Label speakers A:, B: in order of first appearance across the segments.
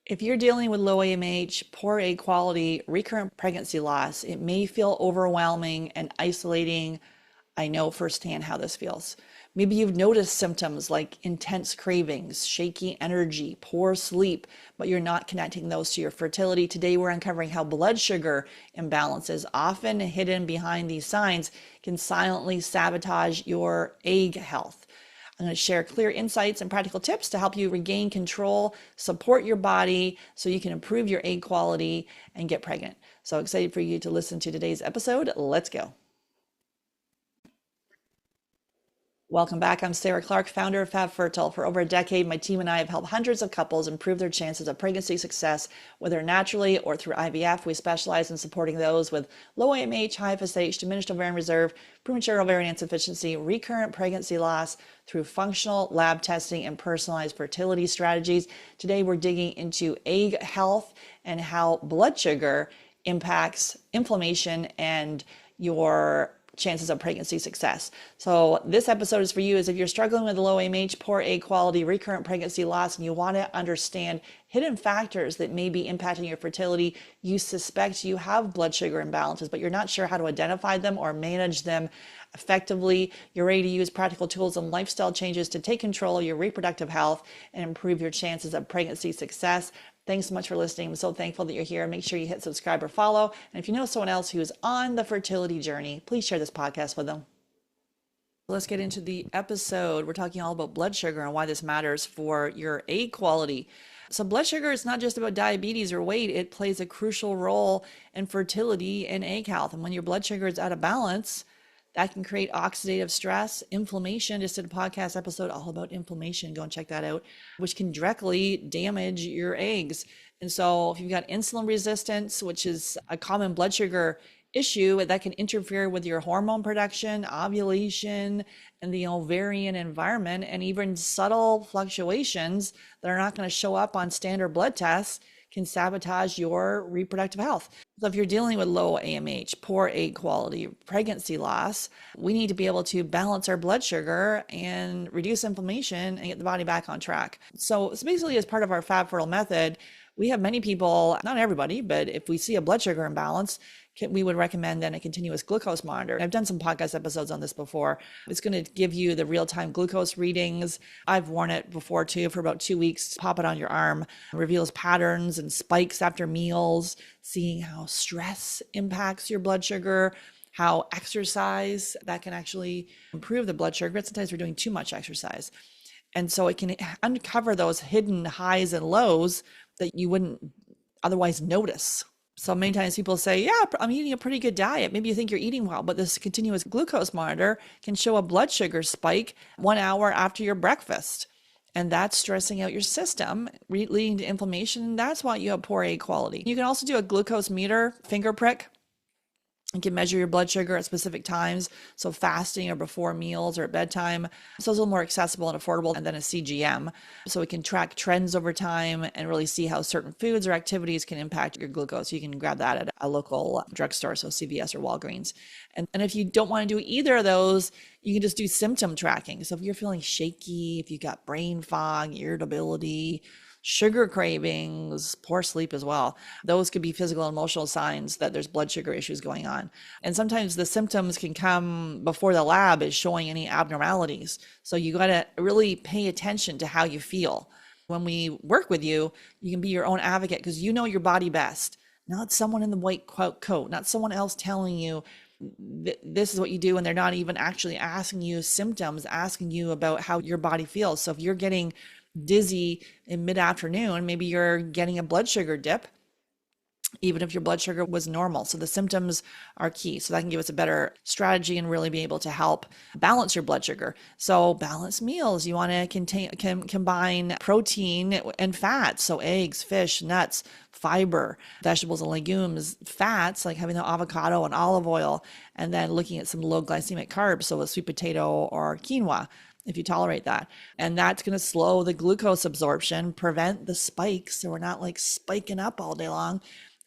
A: If you're dealing with low AMH, poor egg quality, recurrent pregnancy loss, it may feel overwhelming and isolating. I know firsthand how this feels. Maybe you've noticed symptoms like intense cravings, shaky energy, poor sleep, but you're not connecting those to your fertility. Today, we're uncovering how blood sugar imbalances, often hidden behind these signs, can silently sabotage your egg health. I'm going to share clear insights and practical tips to help you regain control, support your body so you can improve your egg quality and get pregnant. So excited for you to listen to today's episode. Let's go. Welcome back. I'm Sarah Clark, founder of FabFertile. For over a decade, my team and I have helped hundreds of couples improve their chances of pregnancy success, whether naturally or through IVF. We specialize in supporting those with low AMH, high FSH, diminished ovarian reserve, premature ovarian insufficiency, recurrent pregnancy loss through functional lab testing and personalized fertility strategies. Today, we're digging into egg health and how blood sugar impacts inflammation and your chances of pregnancy success. So this episode is for you is if you're struggling with low AMH, poor egg quality, recurrent pregnancy loss, and you want to understand hidden factors that may be impacting your fertility. You suspect you have blood sugar imbalances, but you're not sure how to identify them or manage them effectively. You're ready to use practical tools and lifestyle changes to take control of your reproductive health and improve your chances of pregnancy success. Thanks so much for listening. I'm so thankful that you're here. Make sure you hit subscribe or follow. And if you know someone else who is on the fertility journey, please share this podcast with them. Let's get into the episode. We're talking all about blood sugar and why this matters for your egg quality. So blood sugar is not just about diabetes or weight. It plays a crucial role in fertility and egg health. And when your blood sugar is out of balance, that can create oxidative stress, inflammation. Just did a podcast episode all about inflammation. Go and check that out, which can directly damage your eggs. And so if you've got insulin resistance, which is a common blood sugar issue that can interfere with your hormone production, ovulation, and the ovarian environment, and even subtle fluctuations that are not going to show up on standard blood tests can sabotage your reproductive health. So if you're dealing with low AMH, poor egg quality, pregnancy loss, we need to be able to balance our blood sugar and reduce inflammation and get the body back on track. So it's basically as part of our FabFertile method, we have many people, not everybody, but if we see a blood sugar imbalance, we would recommend then a continuous glucose monitor. I've done some podcast episodes on this before. It's going to give you the real-time glucose readings. I've worn it before too for about 2 weeks. Pop it on your arm. It reveals patterns and spikes after meals, seeing how stress impacts your blood sugar, how exercise that can actually improve the blood sugar. But sometimes we're doing too much exercise. And so it can uncover those hidden highs and lows that you wouldn't otherwise notice. So many times people say, yeah, I'm eating a pretty good diet. Maybe you think you're eating well, but this continuous glucose monitor can show a blood sugar spike 1 hour after your breakfast. And that's stressing out your system, leading to inflammation. And that's why you have poor egg quality. You can also do a glucose meter finger prick. You can measure your blood sugar at specific times, so fasting or before meals or at bedtime. So it's a little more accessible and affordable than a CGM. So we can track trends over time and really see how certain foods or activities can impact your glucose. You can grab that at a local drugstore, so CVS or Walgreens. And if you don't want to do either of those, you can just do symptom tracking. So if you're feeling shaky, if you've got brain fog, irritability, sugar cravings, poor sleep as well, those could be physical and emotional signs that there's blood sugar issues going on. And sometimes the symptoms can come before the lab is showing any abnormalities. So you got to really pay attention to how you feel. When we work with you, you can be your own advocate because you know your body best, not someone in the white coat, not someone else telling you this is what you do. And they're not even actually asking you symptoms, asking you about how your body feels. So if you're getting dizzy in mid-afternoon, maybe you're getting a blood sugar dip, even if your blood sugar was normal. So the symptoms are key. So that can give us a better strategy and really be able to help balance your blood sugar. So balanced meals, you want to combine protein and fats. So eggs, fish, nuts, fiber, vegetables and legumes, fats, like having the avocado and olive oil, and then looking at some low glycemic carbs. So a sweet potato or quinoa, if you tolerate that. And that's going to slow the glucose absorption, prevent the spikes so we're not like spiking up all day long,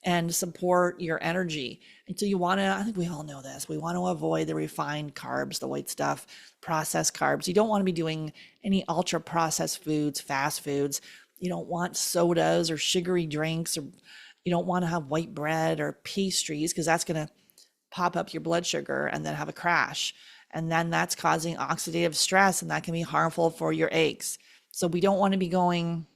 A: and support your energy. And so you want to, I think we all know this, we want to avoid the refined carbs, the white stuff, processed carbs. You don't want to be doing any ultra processed foods, fast foods. You don't want sodas or sugary drinks, or you don't want to have white bread or pastries because that's going to pop up your blood sugar and then have a crash. And then that's causing oxidative stress, and that can be harmful for your eggs. So we don't want to be going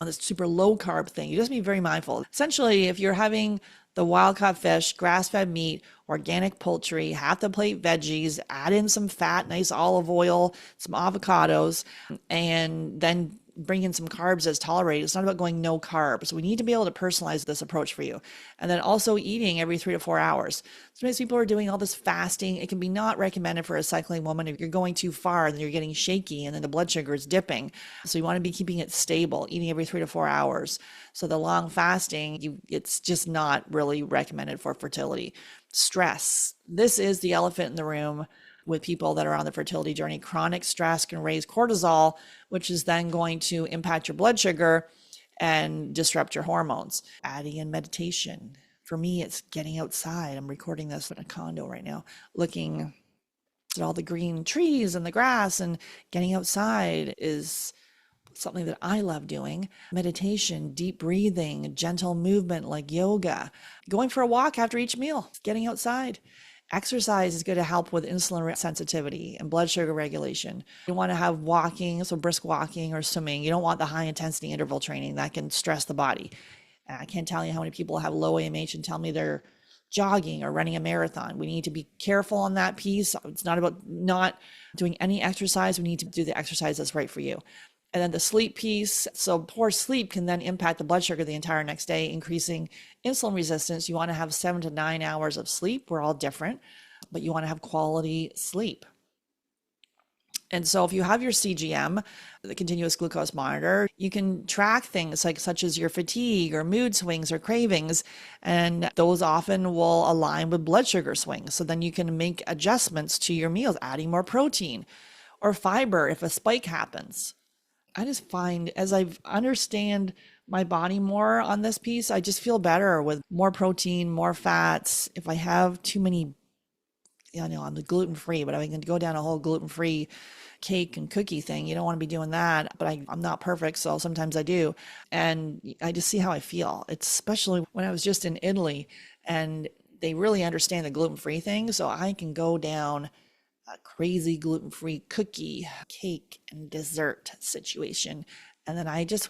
A: on this super low carb thing. You just be very mindful. Essentially, if you're having the wild caught fish, grass-fed meat, organic poultry, half the plate veggies, add in some fat, nice olive oil, some avocados, and then bring in some carbs as tolerated. It's not about going no carbs. So we need to be able to personalize this approach for you. And then also eating every 3 to 4 hours. Sometimes people are doing all this fasting. It can be not recommended for a cycling woman. If you're going too far, then you're getting shaky and then the blood sugar is dipping. So you want to be keeping it stable, eating every 3 to 4 hours. So the long fasting, it's just not really recommended for fertility. Stress. This is the elephant in the room with people that are on the fertility journey. Chronic stress can raise cortisol, which is then going to impact your blood sugar and disrupt your hormones. Adding in meditation. For me, it's getting outside. I'm recording this in a condo right now, looking at all the green trees and the grass, and getting outside is something that I love doing. Meditation, deep breathing, gentle movement like yoga, going for a walk after each meal, getting outside. Exercise is going to help with insulin sensitivity and blood sugar regulation. You want to have walking, so brisk walking or swimming. You don't want the high intensity interval training that can stress the body. I can't tell you how many people have low AMH and tell me they're jogging or running a marathon. We need to be careful on that piece. It's not about not doing any exercise. We need to do the exercise that's right for you. And then the sleep piece. So poor sleep can then impact the blood sugar the entire next day, increasing insulin resistance. You want to have 7 to 9 hours of sleep. We're all different, but you want to have quality sleep. And so if you have your CGM, the continuous glucose monitor, you can track things like such as your fatigue or mood swings or cravings, and those often will align with blood sugar swings. So then you can make adjustments to your meals, adding more protein or fiber if a spike happens. I just find as I understand my body more on this piece, I just feel better with more protein, more fats. If I have too many, I'm gluten-free, but I can go down a whole gluten-free cake and cookie thing. You don't want to be doing that, but I'm not perfect, so sometimes I do. And I just see how I feel. It's especially when I was just in Italy and they really understand the gluten-free thing. So I can go down a crazy gluten-free cookie, cake, and dessert situation. And then I just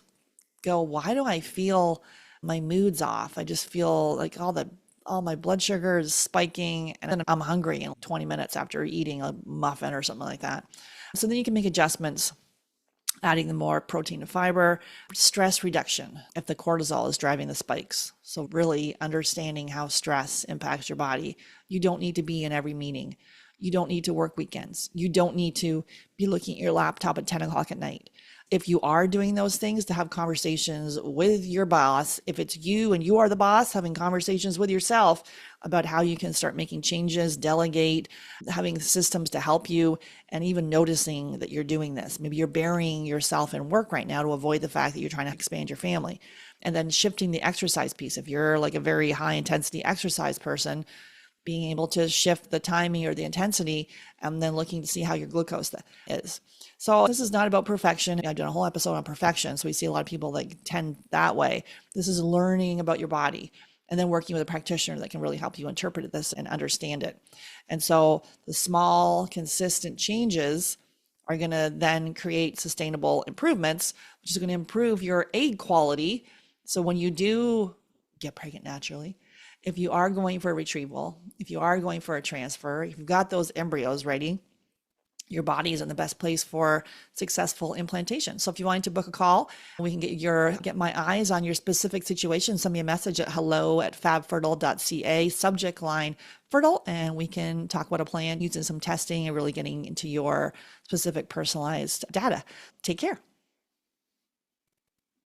A: go, why do I feel my mood's off? I just feel like all my blood sugar is spiking, and then I'm hungry in 20 minutes after eating a muffin or something like that. So then you can make adjustments, adding the more protein and fiber, stress reduction if the cortisol is driving the spikes. So really understanding how stress impacts your body. You don't need to be in every meeting. You don't need to work weekends. You don't need to be looking at your laptop at 10 o'clock at night. If you are doing those things, to have conversations with your boss, if it's you and you are the boss, having conversations with yourself about how you can start making changes, delegate, having systems to help you, and even noticing that you're doing this. Maybe you're burying yourself in work right now to avoid the fact that you're trying to expand your family. And then shifting the exercise piece. If you're like a very high intensity exercise person, being able to shift the timing or the intensity, and then looking to see how your glucose is. So this is not about perfection. I've done a whole episode on perfection. So we see a lot of people that tend that way. This is learning about your body and then working with a practitioner that can really help you interpret this and understand it. And so the small, consistent changes are going to then create sustainable improvements, which is going to improve your egg quality. So when you do get pregnant naturally, if you are going for a retrieval, if you are going for a transfer, if you've got those embryos ready, your body is in the best place for successful implantation. So if you wanted to book a call, we can get my eyes on your specific situation. Send me a message at hello@fabfertile.ca, subject line fertile, and we can talk about a plan using some testing and really getting into your specific personalized data. Take care.